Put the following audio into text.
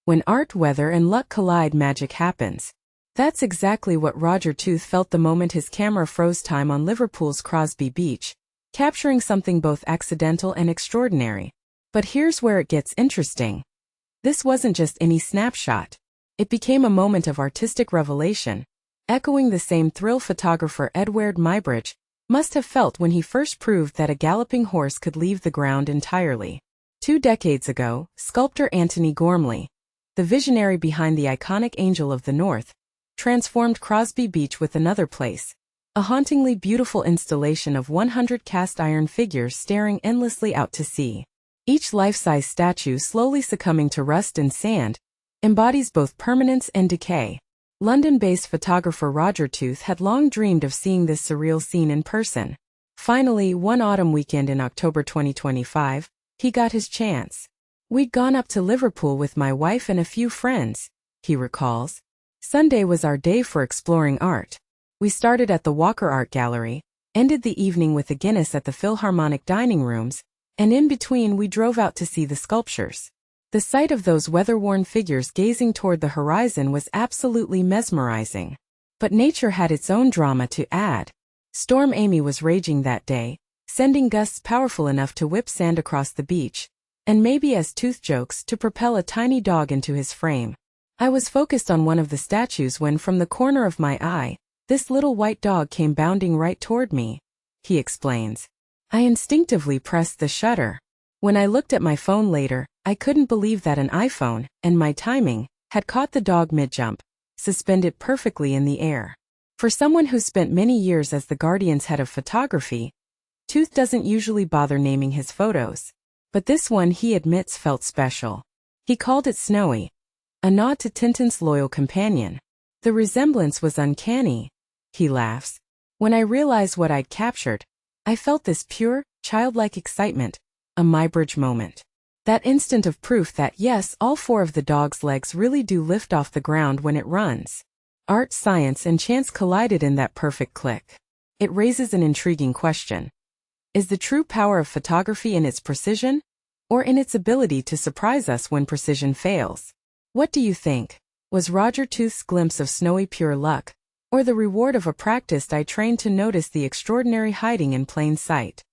When art, weather, and luck collide, magic happens. That's exactly what Roger Tooth felt the moment his camera froze time on Liverpool's Crosby Beach, capturing something both accidental and extraordinary. But here's where it gets interesting. This wasn't just any snapshot. It became a moment of artistic revelation, echoing the same thrill photographer Eadweard Muybridge must have felt when he first proved that a galloping horse could leave the ground entirely. 2 decades ago, sculptor Antony Gormley, the visionary behind the iconic Angel of the North, transformed Crosby Beach with Another Place, a hauntingly beautiful installation of 100 cast-iron figures staring endlessly out to sea. Each life-size statue, slowly succumbing to rust and sand, embodies both permanence and decay. London-based photographer Roger Tooth had long dreamed of seeing this surreal scene in person. Finally, one autumn weekend in October 2025, he got his chance. "We'd gone up to Liverpool with my wife and a few friends," he recalls. "Sunday was our day for exploring art. We started at the Walker Art Gallery, ended the evening with a Guinness at the Philharmonic dining rooms, and in between we drove out to see the sculptures. The sight of those weather-worn figures gazing toward the horizon was absolutely mesmerizing. But nature had its own drama to add. Storm Amy was raging that day, sending gusts powerful enough to whip sand across the beach, and maybe as Tooth jokes, to propel a tiny dog into his frame. I was focused on one of the statues when, from the corner of my eye, this little white dog came bounding right toward me," he explains. "I instinctively pressed the shutter. When I looked at my phone later, I couldn't believe that an iPhone, and my timing, had caught the dog mid-jump, suspended perfectly in the air." For someone who spent many years as the Guardian's head of photography, Tooth doesn't usually bother naming his photos. But this one, he admits, felt special. He called it Snowy, a nod to Tintin's loyal companion. "The resemblance was uncanny," he laughs. "When I realized what I'd captured, I felt this pure, childlike excitement, a Muybridge moment. That instant of proof that yes, all 4 of the dog's legs really do lift off the ground when it runs." Art, science, and chance collided in that perfect click. It raises an intriguing question. Is the true power of photography in its precision, or in its ability to surprise us when precision fails? What do you think? Was Roger Tooth's glimpse of snowy pure luck, or the reward of a practiced eye trained to notice the extraordinary hiding in plain sight?